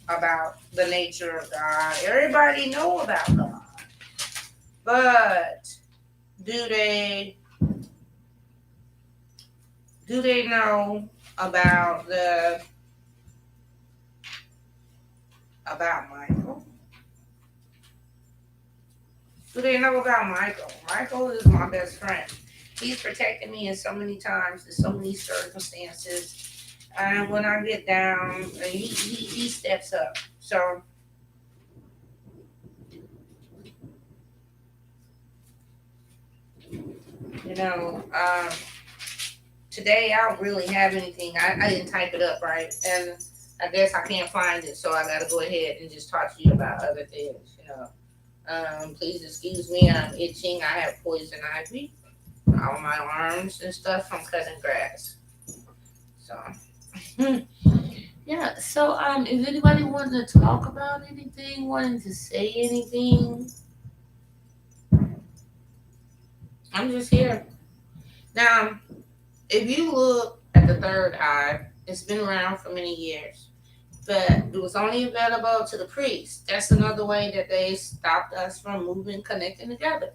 about the nature of God. Everybody know about God, but do they know about Michael? Do they know about Michael? Michael is my best friend. He's protected me in so many times, in so many circumstances. And when I get down, he steps up. So, you know, today I don't really have anything. I didn't type it up right. And I guess I can't find it. So I got to go ahead and just talk to you about other things, you know. Please excuse me. I'm itching. I have poison ivy on my arms and stuff from cutting grass. So, yeah. So, if anybody wanted to talk about anything, wanting to say anything, I'm just here. Now, if you look at the third eye, it's been around for many years, but it was only available to the priests. That's another way that they stopped us from moving, connecting together.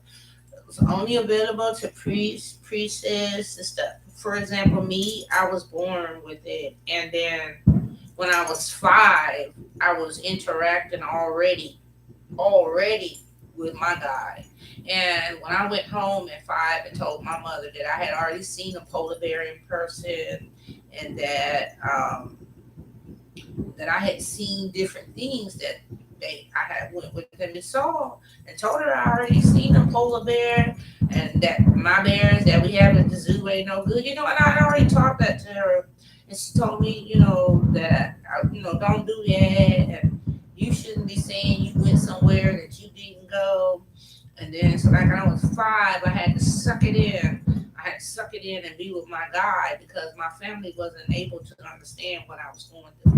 It was only available to priests, priestesses, and stuff. For example, me, I was born with it, and then when I was 5, I was interacting already with my God. And when I went home at 5 and told my mother that I had already seen a polar bear in person, and that I had seen different things that I had went with them and saw, and told her I already seen a polar bear, and that my bears that we have at the zoo ain't no good, and I already taught that to her, and she told me, that don't do that, and you shouldn't be saying you went somewhere that you didn't go, and then so like when I was 5, I had to suck it in. I had to suck it in and be with my God because my family wasn't able to understand what I was going through.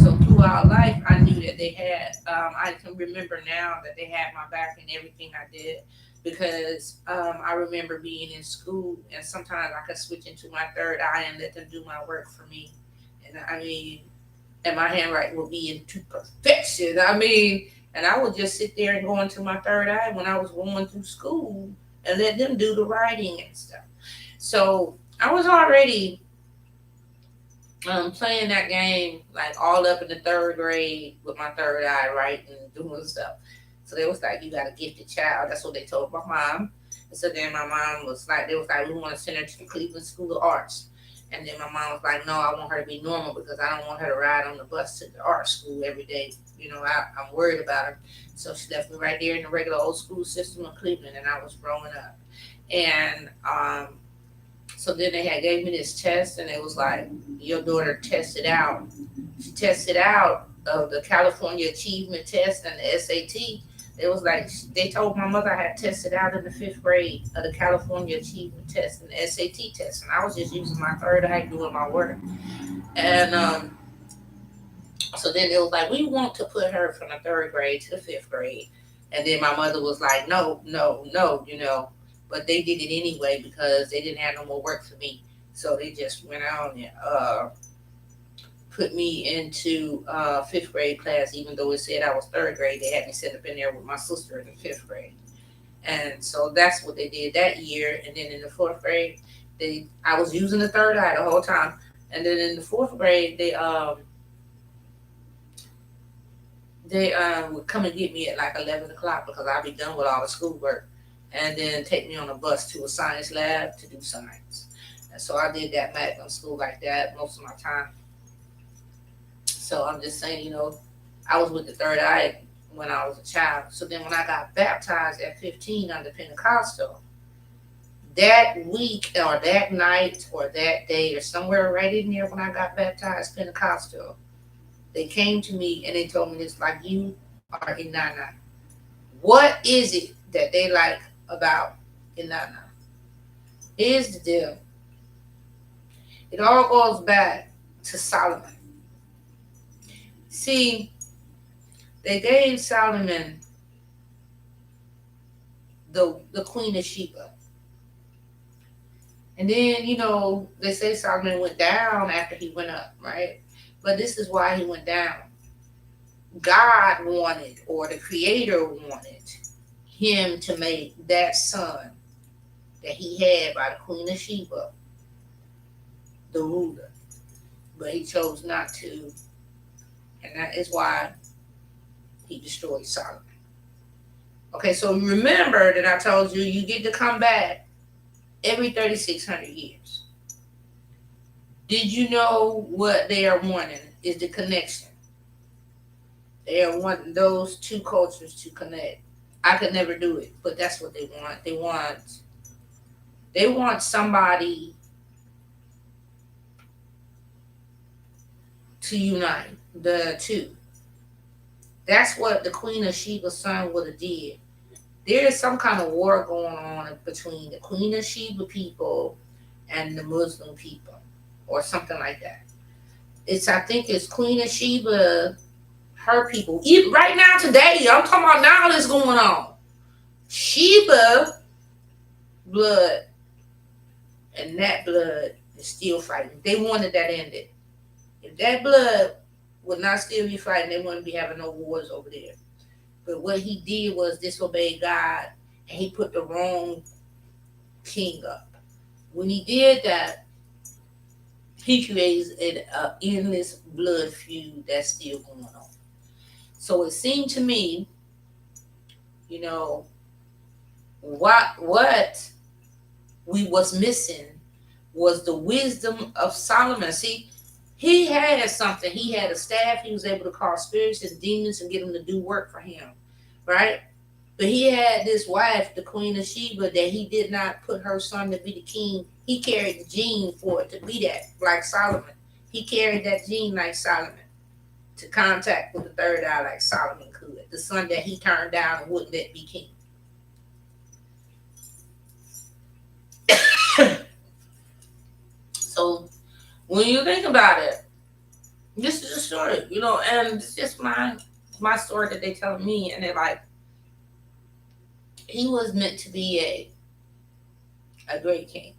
So throughout life, I knew that they had. I can remember now that they had my back in everything I did because I remember being in school and sometimes I could switch into my third eye and let them do my work for me. And I mean, and my handwriting would be into perfection. I mean, and I would just sit there and go into my third eye when I was going through school and let them do the writing and stuff. So I was already playing that game like all up in the third grade with my third eye, writing and doing stuff. So they was like, "You got a gifted child." That's what they told my mom. And so then my mom was like, "They was like, we want to send her to the Cleveland School of Arts." And then my mom was like, "No, I want her to be normal because I don't want her to ride on the bus to the art school every day. I'm worried about her." So she left me right there in the regular old school system of Cleveland, and I was growing up. And so then they had gave me this test, and it was like, "Your daughter tested out. She tested out of the California Achievement Test and the SAT." It was like they told my mother I had tested out in the 5th grade of the California Achievement Test and the SAT test, and I was just using my third eye doing my work. And so then it was like, "We want to put her from the 3rd grade to the 5th grade," and then my mother was like, "No, no, no," but they did it anyway because they didn't have no more work for me. So they just went on and put me into 5th grade class, even though it said I was 3rd grade. They had me sit up in there with my sister in the 5th grade, and so that's what they did that year. And then in the 4th grade, I was using the third eye the whole time. And then in the 4th grade, they would come and get me at like 11 o'clock because I'd be done with all the schoolwork, and then take me on a bus to a science lab to do science. And so I did that magnet school like that most of my time. So I'm just saying, I was with the third eye when I was a child. So then when I got baptized at 15 under Pentecostal, that week or that night or that day or somewhere right in there when I got baptized Pentecostal, they came to me and they told me this, like, "You are Inanna." What is it that they like about Inanna? Here's the deal. It all goes back to Solomon. See, they gave Solomon the Queen of Sheba. And then, they say Solomon went down after he went up, right? But this is why he went down. God wanted, or the Creator wanted him to make that son that he had by the Queen of Sheba the ruler, but he chose not to, and that is why he destroyed Solomon. Okay, so remember that I told you you get to come back every 3,600 years. Did you know what they are wanting is the connection? They are wanting those two cultures to connect. I could never do it, but that's what they want. They want somebody to unite the two. That's what the Queen of Sheba's son would have did. There is some kind of war going on between the Queen of Sheba people and the Muslim people, or something like that. I think it's Queen of Sheba, her people. Even right now, today, I'm talking about now. This going on. Sheba blood and that blood is still fighting. They wanted that ended. If that blood would not still be fighting, they wouldn't be having no wars over there. But what he did was disobey God, and he put the wrong king up. When he did that, he creates an endless blood feud that's still going on. So it seemed to me, you know, what we was missing was the wisdom of Solomon. See, he had something. He had a staff. He was able to call spirits and demons and get them to do work for him, right? But he had this wife, the Queen of Sheba, that he did not put her son to be the king. He carried the gene for it to be that, like Solomon. He carried that gene like Solomon, to contact with the third eye like Solomon could. The son that he turned down and wouldn't let be king. So when you think about it, this is a story, and it's just my story that they tell me, and they're like, he was meant to be a great king,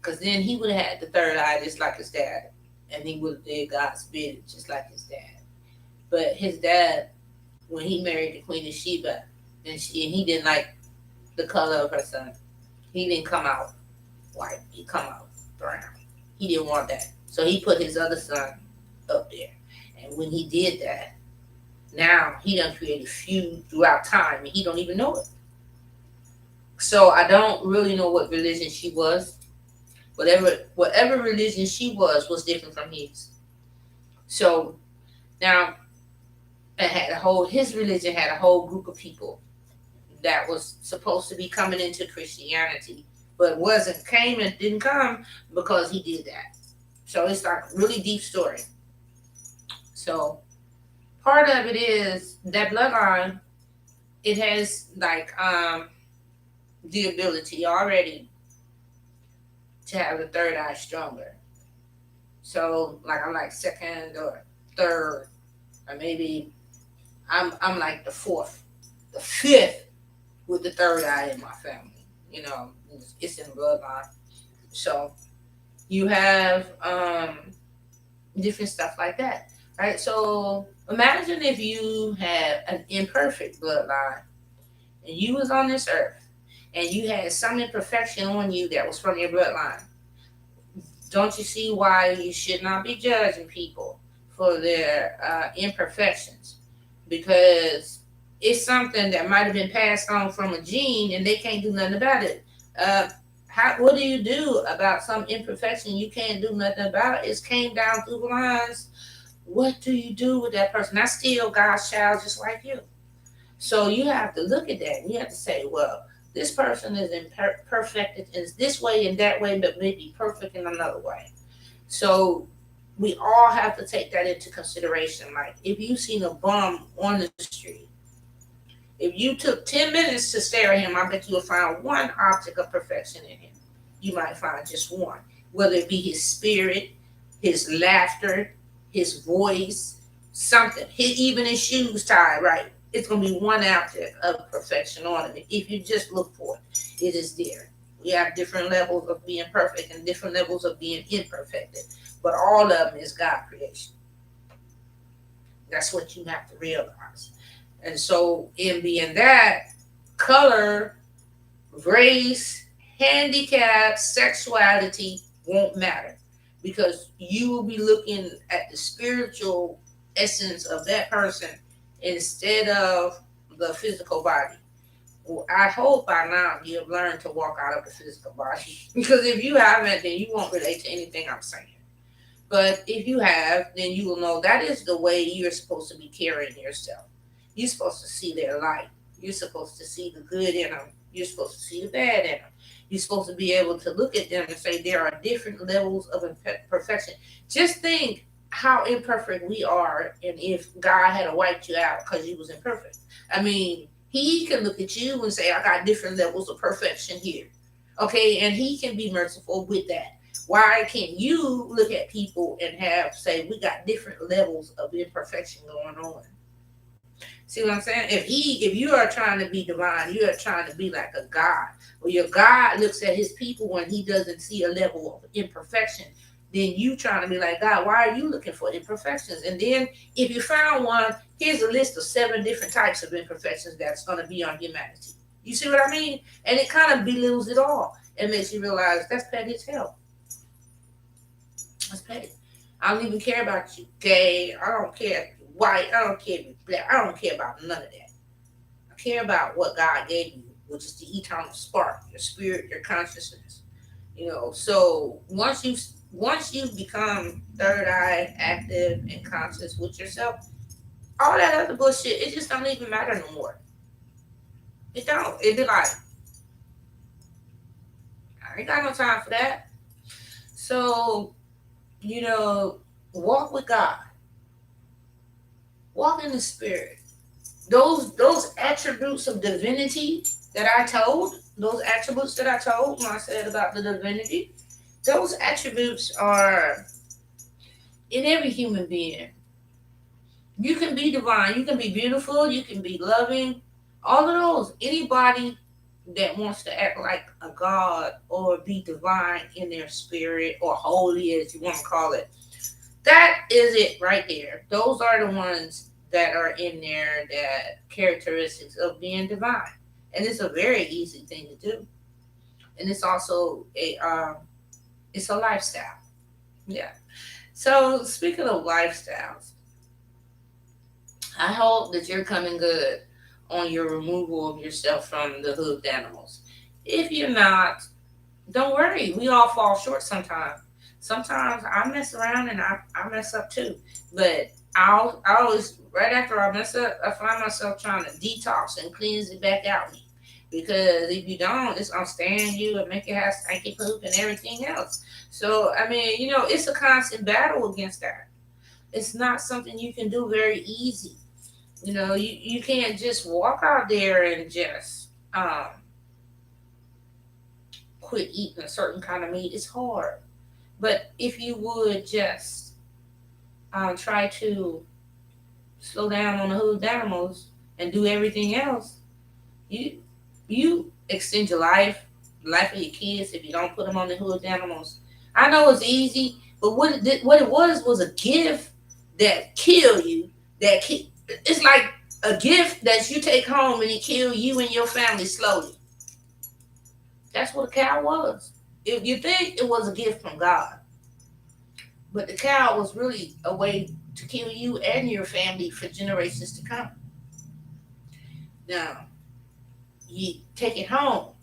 because then he would have had the third eye just like his dad, and he would have did God's bidding just like his dad. But his dad, when he married the Queen of Sheba, and he didn't like the color of her son. He didn't come out white. He come out brown. He didn't want that. So he put his other son up there. And when he did that, now he done created feud throughout time, and he don't even know it. So I don't really know what religion she was. Whatever religion she was different from his. So now his religion had a whole group of people that was supposed to be coming into Christianity, but didn't come because he did that. So it's like a really deep story. So part of it is that bloodline, it has like the ability already to have the third eye stronger. So like I'm like second or third, or maybe I'm like the fourth, the fifth with the third eye in my family. It's in the bloodline. So you have different stuff like that, right? So imagine if you had an imperfect bloodline, and you was on this earth, and you had some imperfection on you that was from your bloodline. Don't you see why you should not be judging people for their imperfections? Because it's something that might have been passed on from a gene, and they can't do nothing about it. What do you do about some imperfection you can't do nothing about? It came down through the lines. What do you do with that person? That's still God's child, just like you. So you have to look at that, and you have to say, well, this person is imperfect in this way and that way, but maybe perfect in another way. So we all have to take that into consideration. Like if you seen a bum on the street, if you took 10 minutes to stare at him, I bet you'll find one object of perfection in him. You might find just one, whether it be his spirit, his laughter, his voice, something. Even his shoes tied right. It's going to be one object of perfection on him. If you just look for it, it is there. We have different levels of being perfect and different levels of being imperfect, but all of them is God creation. That's what you have to realize. And so, in being that, color, race, handicap, sexuality won't matter because you will be looking at the spiritual essence of that person instead of the physical body. Well, I hope by now you've learned to walk out of the physical body because if you haven't, then you won't relate to anything I'm saying. But if you have, then you will know that is the way you're supposed to be carrying yourself. You're supposed to see their light. You're supposed to see the good in them. You're supposed to see the bad in them. You're supposed to be able to look at them and say there are different levels of imperfection. Just think how imperfect we are, and if God had wiped you out because you was imperfect. I mean, He can look at you and say, "I got different levels of perfection here." Okay, and He can be merciful with that. Why can't you look at people and have say we got different levels of imperfection going on? See what I'm saying? If you are trying to be divine, you are trying to be like a God. Well, your God looks at his people when he doesn't see a level of imperfection. Then you trying to be like God. Why are you looking for imperfections? And then if you found one, here's a list of 7 different types of imperfections that's going to be on humanity. You see what I mean? And it kind of belittles it all. It makes you realize that's petty as hell. That's petty. I don't even care about you gay. I don't care if you're white. I don't care if you're black. I don't care about none of that. I care about what God gave you, which is the eternal spark, your spirit, your consciousness. So once you become third eye active and conscious with yourself, all that other bullshit, it just don't even matter no more. It don't. It be like, I ain't got no time for that. So, you know, walk with God. Walk in the spirit. Those attributes of divinity that I told, those attributes that I told when I said about the divinity, those attributes are in every human being. You can be divine, you can be beautiful, you can be loving, all of those. Anybody that wants to act like a god or be divine in their spirit or holy as you want to call it, that is it right there. Those are the ones that are in there, that characteristics of being divine. And it's a very easy thing to do. And it's also a lifestyle. Yeah. So speaking of lifestyles, I hope that you're coming good on your removal of yourself from the hoofed animals. If you're not, don't worry. We all fall short sometimes. Sometimes I mess around and I mess up too. But I always, right after I mess up, I find myself trying to detox and cleanse it back out me. Because if you don't, it's gonna stay in you and make you have stanky poop and everything else. So I mean, it's a constant battle against that. It's not something you can do very easy. You can't just walk out there and just quit eating a certain kind of meat. It's hard. But if you would just try to slow down on the hood animals and do everything else, you you extend your life, the life of your kids if you don't put them on the hood animals. I know it's easy, but what it was a gift that kill you. It's like a gift that you take home and it kill you and your family slowly. That's what a cow was. If you think it was a gift from God, but the cow was really a way to kill you and your family for generations to come. Now, you take it home,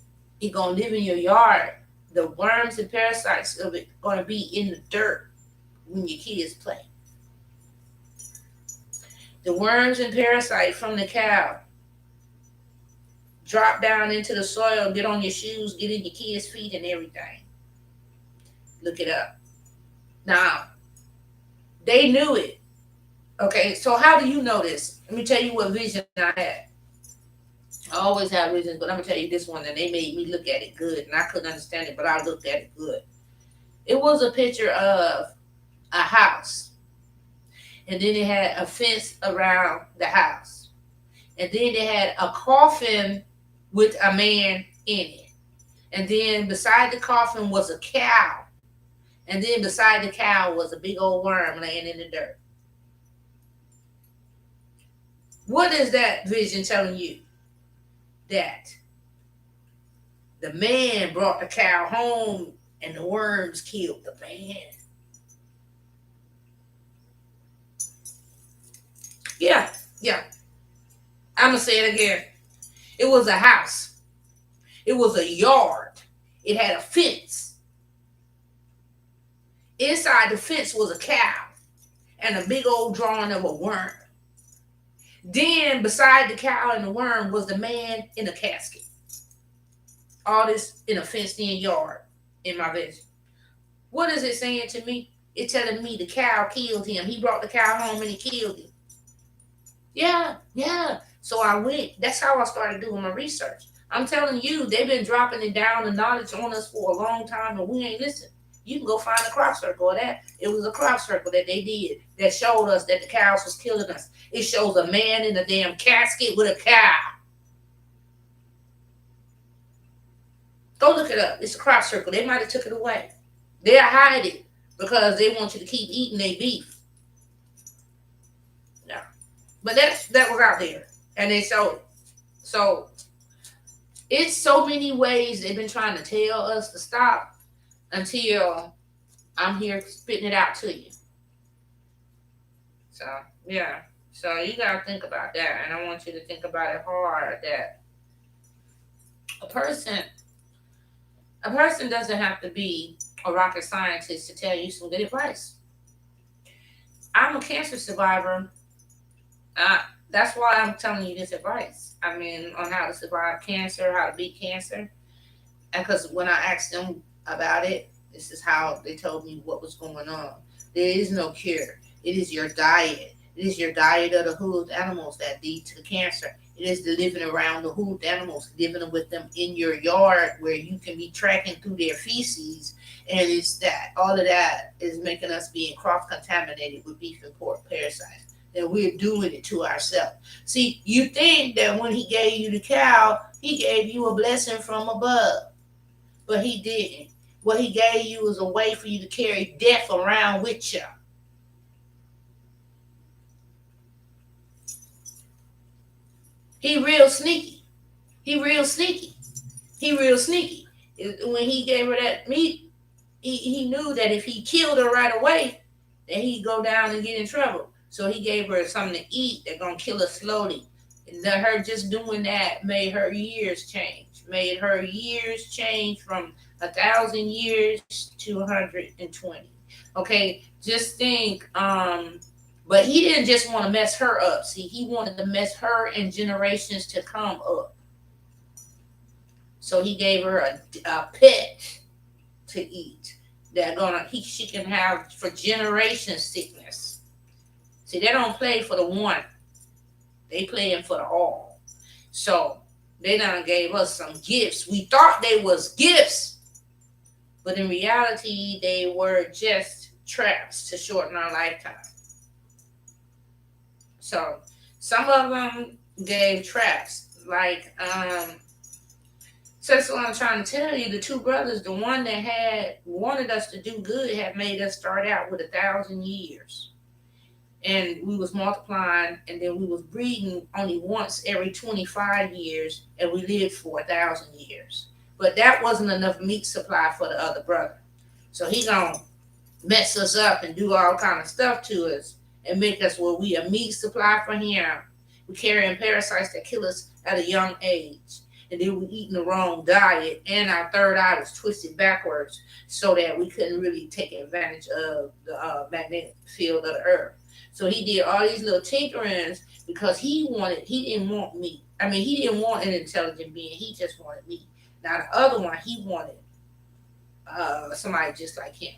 it gonna live in your yard. The worms and parasites of it gonna be in the dirt when your kids play. The worms and parasites from the cow drop down into the soil, get on your shoes, get in your kids' feet and everything. Look it up. Now, they knew it. Okay, so how do you know this? Let me tell you what vision I had. I always have visions, but I'm gonna tell you this one, and they made me look at it good, and I couldn't understand it, but I looked at it good. It was a picture of a house, and then it had a fence around the house, and then they had a coffin with a man in it, and then beside the coffin was a cow, and then beside the cow was a big old worm laying in the dirt. What is that vision telling you? That the man brought the cow home and the worms killed the man. Yeah, yeah. I'm going to say it again. It was a house, it was a yard, it had a fence. Inside the fence was a cow and a big old drawing of a worm. Then, beside the cow and the worm, was the man in a casket. All this in a fenced in yard in my vision. What is it saying to me? It's telling me the cow killed him. He brought the cow home and he killed him. Yeah, yeah. So I went. That's how I started doing my research. I'm telling you, they've been dropping it down the knowledge on us for a long time, and we ain't listening. You can go find a crop circle of that. It was a crop circle that they did that showed us that the cows was killing us. It shows a man in a damn casket with a cow. Go look it up. It's a crop circle. They might have took it away. They'll hide it because they want you to keep eating their beef. Yeah. But that was out there. And they showed it. So it's so many ways they've been trying to tell us to stop until I'm here spitting it out to you. So yeah. So you gotta think about that. And I want you to think about it hard that a person doesn't have to be a rocket scientist to tell you some good advice. I'm a cancer survivor. That's why I'm telling you this advice. I mean, on how to survive cancer, how to beat cancer. And because when I asked them about it, this is how they told me what was going on. There is no cure. It is your diet. It is your diet of the hooved animals that lead to the cancer. It is the living around the hooved animals, living with them in your yard where you can be tracking through their feces. And it's that all of that is making us being cross-contaminated with beef and pork parasites. And we're doing it to ourselves. See, you think that when he gave you the cow, he gave you a blessing from above. But he didn't. What he gave you was a way for you to carry death around with you. He real sneaky. He real sneaky. He real sneaky. When he gave her that meat, he knew that if he killed her right away, that he'd go down and get in trouble. So he gave her something to eat that's gonna kill her slowly. And her just doing that made her years change. Made her years change from 1,000 years to 120. Okay, just think. But he didn't just want to mess her up. See, he wanted to mess her and generations to come up. So he gave her a pet to eat that she can have for generations sickness. See, they don't play for the one. They playing for the all. So they done gave us some gifts. We thought they was gifts, but in reality, they were just traps to shorten our lifetime. So some of them gave traps. Like, so that's what I'm trying to tell you. The two brothers, the one that had wanted us to do good, had made us start out with 1,000 years. And we was multiplying, and then we was breeding only once every 25 years, and we lived for 1,000 years. But that wasn't enough meat supply for the other brother. So he gonna mess us up and do all kind of stuff to us and make us where we a meat supply for him. We carrying parasites that kill us at a young age. And then we eating the wrong diet, and our third eye was twisted backwards so that we couldn't really take advantage of the magnetic field of the earth. So he did all these little tinkerings because he didn't want me. I mean, he didn't want an intelligent being. He just wanted me. Now, the other one, he wanted somebody just like him.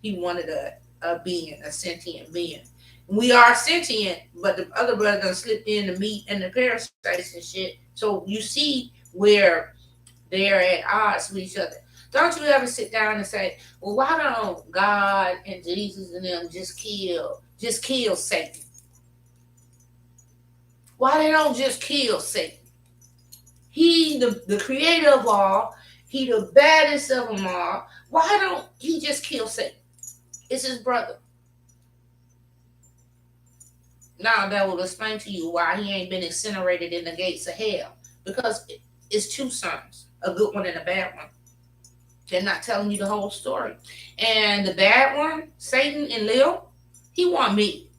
He wanted a being, a sentient being. We are sentient, but the other brother done slipped in the meat and the parasites and shit. So you see where they're at odds with each other. Don't you ever sit down and say, well, why don't God and Jesus and them just kill Satan? Why they don't just kill Satan? He the creator of all, he the baddest of them all. Why don't he just kill Satan? It's his brother. Now that will explain to you why he ain't been incinerated in the gates of hell. Because it's two sons, a good one and a bad one. They're not telling you the whole story. And the bad one, Satan and Lil, he want me.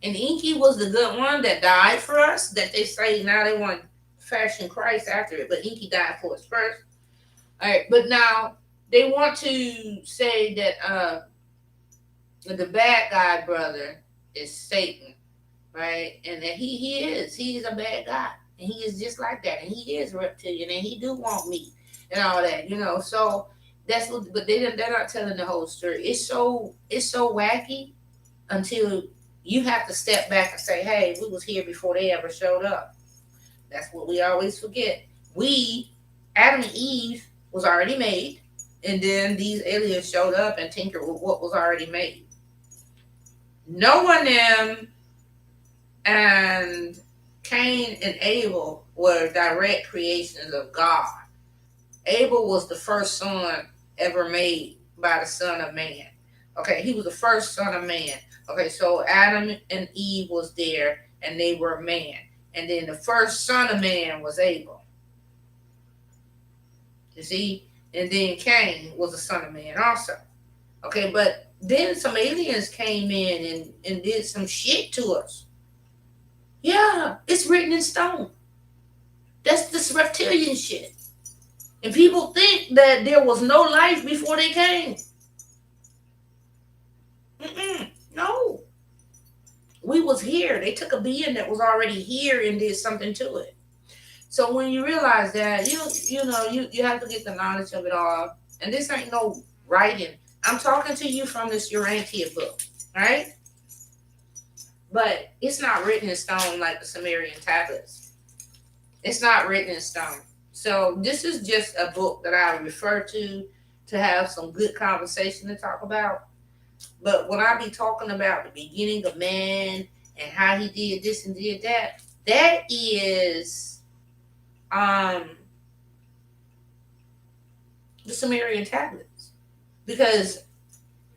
And Inky was the good one that died for us. That they say now they want to fashion Christ after it, but Inky died for us first. All right, but now they want to say that the bad guy brother is Satan, right? And that he's a bad guy, and he is just like that, and he is reptilian, and he do want meat and all that, you know. So that's what, but they're not telling the whole story. It's so wacky until you have to step back and say, hey, we was here before they ever showed up. That's what we always forget. We, Adam and Eve, was already made, and then these aliens showed up and tinkered with what was already made. Noah them and Cain and Abel were direct creations of God. Abel was the first son ever made by the Son of Man. Okay, he was the first son of man. Okay, so Adam and Eve was there, and they were man. And then the first son of man was Abel. You see? And then Cain was a son of man also. Okay, but then some aliens came in and did some shit to us. Yeah, it's written in stone. That's this reptilian shit. And people think that there was no life before they came. No. We was here. They took a being that was already here and did something to it. So when you realize that, you have to get the knowledge of it all. And this ain't no writing. I'm talking to you from this Urantia book, right? But it's not written in stone like the Sumerian tablets. It's not written in stone. So this is just a book that I refer to have some good conversation to talk about. But when I be talking about the beginning of man and how he did this and did that, that is the Sumerian tablets. Because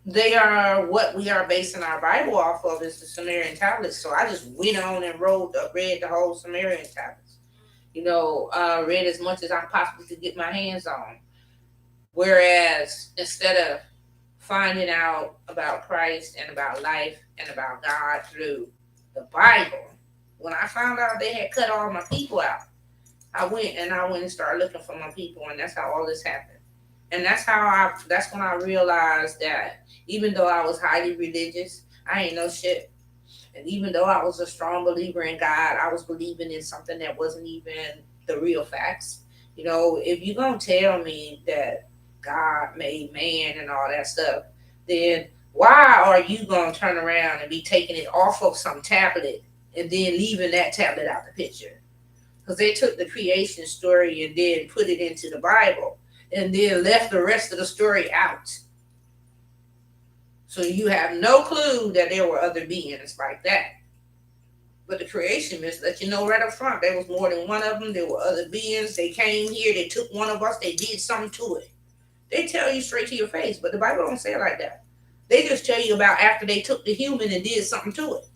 they are what we are basing our Bible off of, is the Sumerian tablets. So I just went on and read the whole Sumerian tablets. Read as much as I possibly could get my hands on. Whereas instead of finding out about Christ and about life and about God through the Bible, when I found out they had cut all my people out, I went and started looking for my people, and that's how all this happened. And that's when I realized that even though I was highly religious, I ain't no shit. And even though I was a strong believer in God, I was believing in something that wasn't even the real facts. If you're going to tell me that God made man and all that stuff, then why are you going to turn around and be taking it off of some tablet and then leaving that tablet out the picture? Because they took the creation story and then put it into the Bible and then left the rest of the story out. So you have no clue that there were other beings like that. But the creation myths let you know right up front. There was more than one of them. There were other beings. They came here. They took one of us. They did something to it. They tell you straight to your face. But the Bible don't say it like that. They just tell you about after they took the human and did something to it.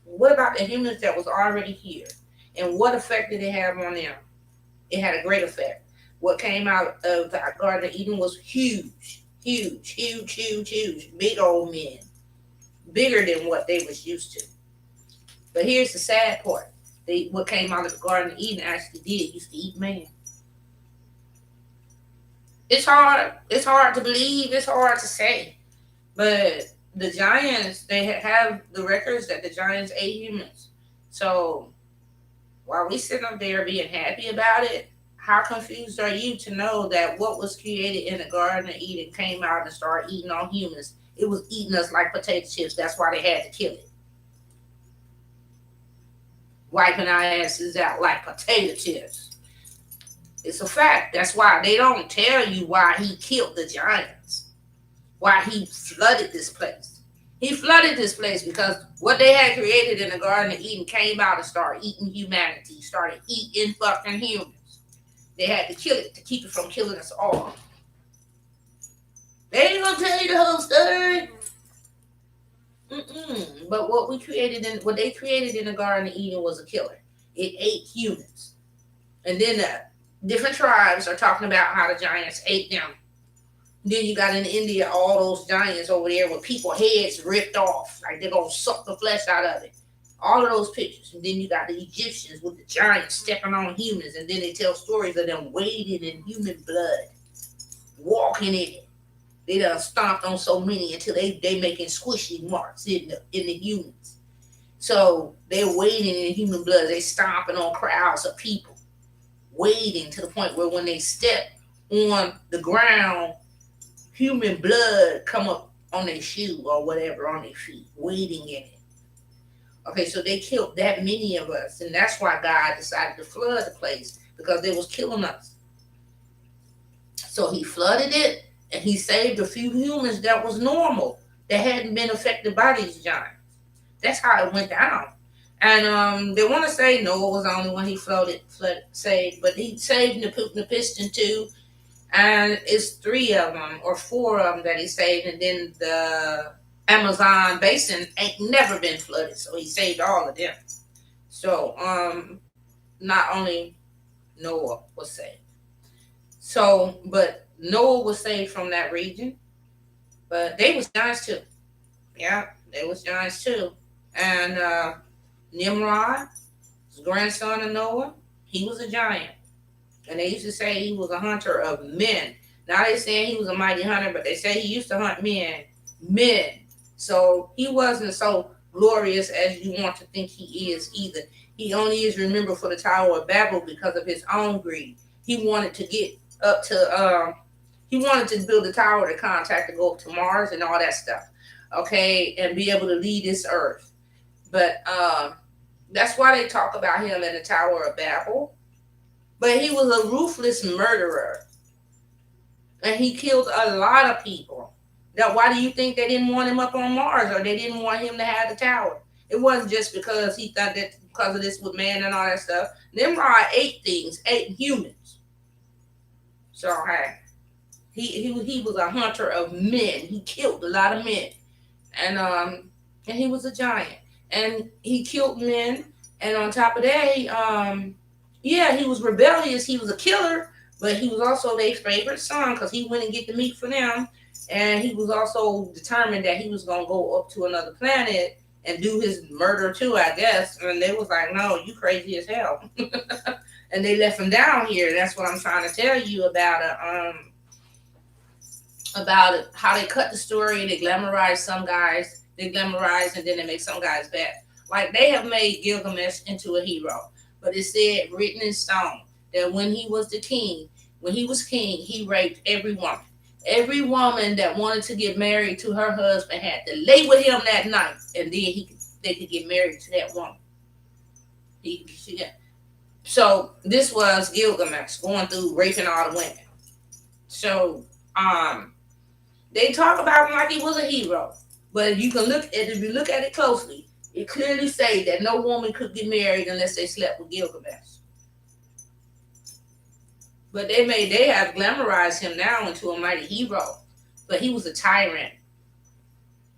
What about the humans that was already here? And what effect did it have on them? It had a great effect. What came out of the Garden of Eden was huge. Huge, huge, huge, huge. Big old men. Bigger than what they was used to. But here's the sad part. What came out of the Garden of Eden actually used to eat man. It's hard. It's hard to believe. It's hard to say. But the giants, they have the records that the giants ate humans. So while we sit up there being happy about it, how confused are you to know that what was created in the Garden of Eden came out and started eating on humans? It was eating us like potato chips. That's why they had to kill it. Wiping our asses out like potato chips. It's a fact. That's why they don't tell you why he killed the giants. Why he flooded this place. He flooded this place because what they had created in the Garden of Eden came out and started eating humanity. Started eating fucking humans. They had to kill it to keep it from killing us all. They ain't gonna tell you the whole story. But what they created in the Garden of Eden was a killer. It ate humans, and then different tribes are talking about how the giants ate them. Then you got in India all those giants over there with people heads ripped off, like they're gonna suck the flesh out of it. All of those pictures, and then you got the Egyptians with the giants stepping on humans, and then they tell stories of them wading in human blood, walking in it. They done stomped on so many until they making squishy marks in the humans. So they're wading in human blood. They stomping on crowds of people, wading to the point where when they step on the ground, human blood come up on their shoe or whatever on their feet, wading in it. Okay, so they killed that many of us, and that's why God decided to flood the place because they was killing us. So He flooded it, and He saved a few humans that was normal, that hadn't been affected by these giants. That's how it went down. And they want to say Noah was the only one He saved, but He saved Nepiston too, and it's three of them or four of them that He saved, and then the Amazon basin ain't never been flooded, so He saved all of them. So not only Noah was saved. So, but Noah was saved from that region, but they was giants too. Yeah, they was giants too. And Nimrod, his grandson of Noah, he was a giant. And they used to say he was a hunter of men. Now they saying he was a mighty hunter, but they say he used to hunt men. Men. So he wasn't so glorious as you want to think he is either. He only is remembered for the Tower of Babel because of his own greed. He wanted to get up to he wanted to build a tower to contact to go up to Mars and all that stuff. Okay, and be able to lead this earth. But that's why they talk about him in the Tower of Babel. But he was a ruthless murderer. And he killed a lot of people. Now, why do you think they didn't want him up on Mars or they didn't want him to have the tower? It wasn't just because he thought that because of this with man and all that stuff. Nimrod ate things, ate humans. So, hey, he was a hunter of men. He killed a lot of men. And he was a giant. And he killed men. And on top of that, he was rebellious. He was a killer, but he was also their favorite son because he went and get the meat for them. And he was also determined that he was going to go up to another planet and do his murder too, I guess. And they was like, no, you crazy as hell. And they left him down here. That's what I'm trying to tell you about it, how they cut the story and they glamorize some guys. They glamorize and then they make some guys bad. Like they have made Gilgamesh into a hero. But it said, written in stone, that when he was king, he raped every woman. Every woman that wanted to get married to her husband had to lay with him that night, and then they could get married to that woman. So this was Gilgamesh going through raping all the women. So they talk about him like he was a hero, but if you look at it closely, it clearly say that no woman could get married unless they slept with Gilgamesh. But they have glamorized him now into a mighty hero. But he was a tyrant.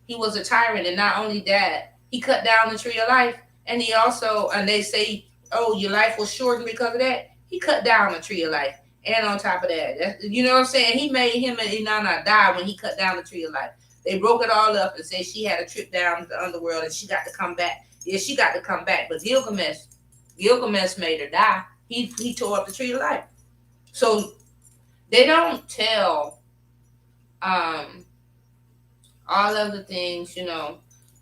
He was a tyrant, and not only that, he cut down the tree of life, and he also, and they say, oh, your life was shortened because of that. He cut down the tree of life, and on top of that, you know what I'm saying? He made him and Inanna die when he cut down the tree of life. They broke it all up and said she had a trip down to the underworld and she got to come back. Yeah, she got to come back, but Gilgamesh made her die. He tore up the tree of life. So they don't tell all of the things,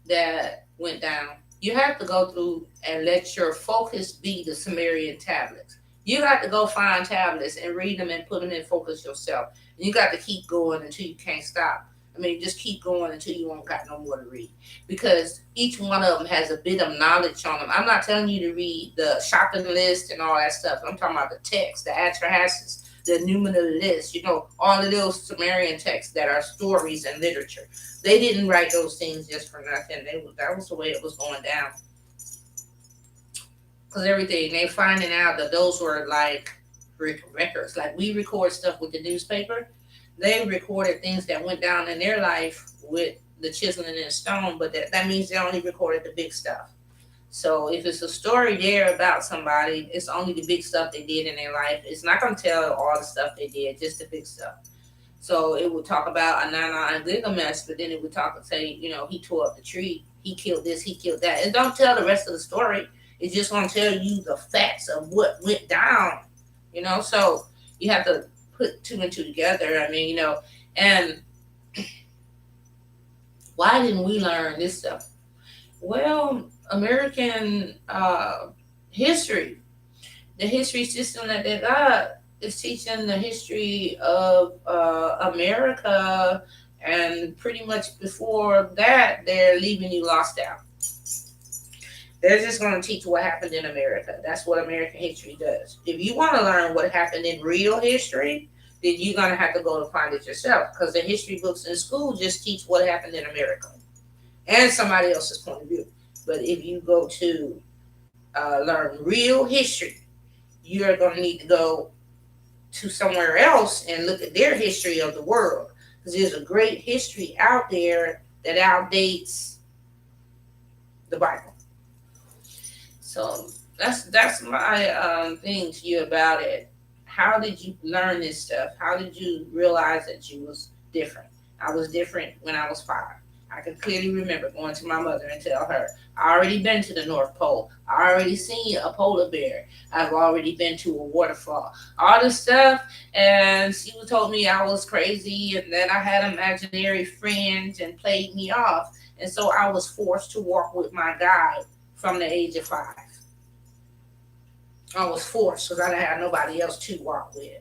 that went down. You have to go through and let your focus be the Sumerian tablets. You got to go find tablets and read them and put them in focus yourself. And you got to keep going until you can't stop. I mean, just keep going until you won't got no more to read. Because each one of them has a bit of knowledge on them. I'm not telling you to read the shopping list and all that stuff. I'm talking about the text, the Atrahasis, the numeral list, all of those Sumerian texts that are stories and literature. They didn't write those things just for nothing. That was the way it was going down. Because everything, they finding out that those were like records. Like we record stuff with the newspaper. They recorded things that went down in their life with the chiseling in stone, but that means they only recorded the big stuff. So if it's a story there about somebody, it's only the big stuff they did in their life. It's not going to tell all the stuff they did, just the big stuff. So it would talk about Inanna and Gilgamesh, but then it would talk and say, he tore up the tree, he killed this, he killed that. It don't tell the rest of the story. It's just going to tell you the facts of what went down. So you have to put two and two together. And why didn't we learn this stuff? Well, American history, the history system that they got is teaching the history of America, and pretty much before that, they're leaving you lost out. They're just going to teach what happened in America. That's what American history does. If you want to learn what happened in real history, then you're going to have to go to find it yourself, because the history books in school just teach what happened in America and somebody else's point of view. But if you go to learn real history, you're going to need to go to somewhere else and look at their history of the world, because there's a great history out there that outdates the Bible. So that's my thing to you about it. How did you learn this stuff? How did you realize that you was different? I was different when I was 5. I can clearly remember going to my mother and tell her, I already been to the North Pole. I already seen a polar bear. I've already been to a waterfall. All this stuff. And she told me I was crazy and that I had imaginary friends and played me off. And so I was forced to walk with my guide from the age of 5. I was forced because I didn't have nobody else to walk with.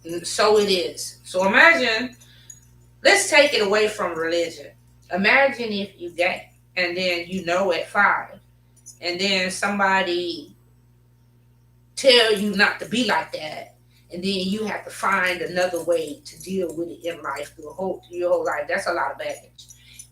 And so it is. So imagine, let's take it away from religion. Imagine if you gay and then at 5, and then somebody tell you not to be like that, and then you have to find another way to deal with it in life your whole life. That's a lot of baggage.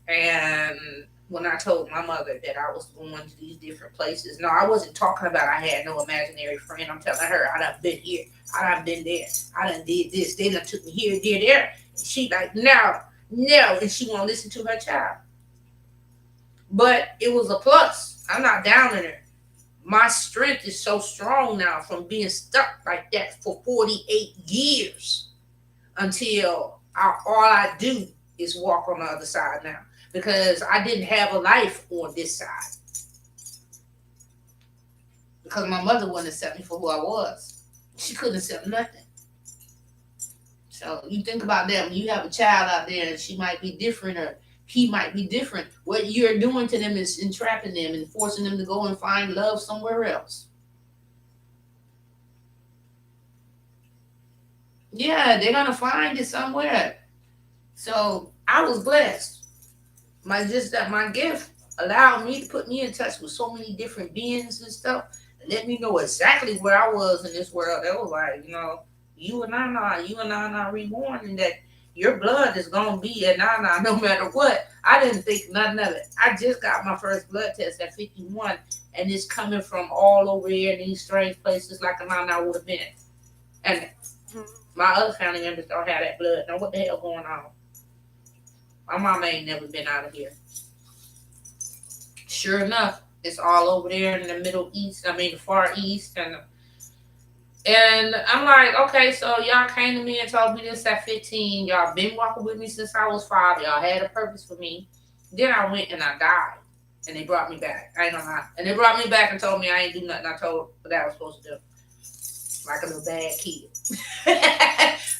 And when I told my mother that I was going to these different places, no, I wasn't talking about I had no imaginary friend. I'm telling her I done been here, I done been there, I done did this, they done took me here, there. And she like, no, and she won't listen to her child. But it was a plus. I'm not down in her. My strength is so strong now from being stuck like that for 48 years until all I do is walk on the other side now. Because I didn't have a life on this side. Because my mother wouldn't accept me for who I was. She couldn't accept nothing. So you think about that when you have a child out there and she might be different or he might be different. What you're doing to them is entrapping them and forcing them to go and find love somewhere else. Yeah, they're going to find it somewhere. So I was blessed. My gift allowed me to put me in touch with so many different beings and stuff, and let me know exactly where I was in this world. That was like, you and I reborn, and that your blood is gonna be Inanna no matter what. I didn't think nothing of it. I just got my first blood test at 51, and it's coming from all over here in these strange places like Inanna would have been. And my other family members don't have that blood. Now what the hell going on? My mama ain't never been out of here. Sure enough, it's all over there in the Middle East. The Far East. And I'm like, okay, so y'all came to me and told me this at 15. Y'all been walking with me since I was 5. Y'all had a purpose for me. Then I went and I died. And they brought me back. I ain't gonna lie. And they brought me back and told me I ain't do nothing. I told what I was supposed to do. Like a little bad kid.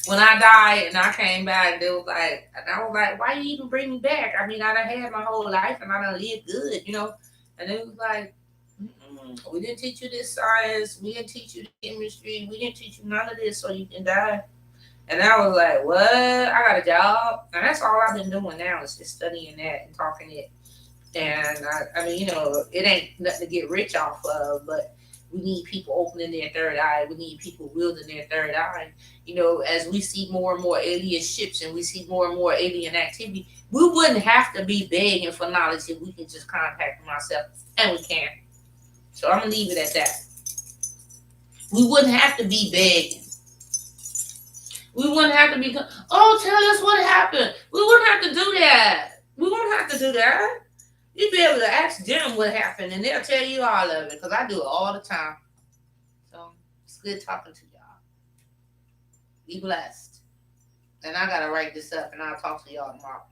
When I died and I came back, I was like, why you even bring me back? I done had my whole life and I done lived good, And it was like, we didn't teach you this science, we didn't teach you the chemistry, we didn't teach you none of this so you can die. And I was like, what? I got a job. And that's all I've been doing now is just studying that and talking it. And it ain't nothing to get rich off of, but we need people opening their third eye. We need people wielding their third eye. As we see more and more alien ships and we see more and more alien activity, we wouldn't have to be begging for knowledge if we can just contact them ourselves. And we can. So I'm going to leave it at that. We wouldn't have to be begging. We wouldn't have to be, oh, tell us what happened. We wouldn't have to do that. We wouldn't have to do that. You'd be able to ask them what happened, and they'll tell you all of it, because I do it all the time. So it's good talking to y'all. Be blessed. And I got to write this up, and I'll talk to y'all tomorrow.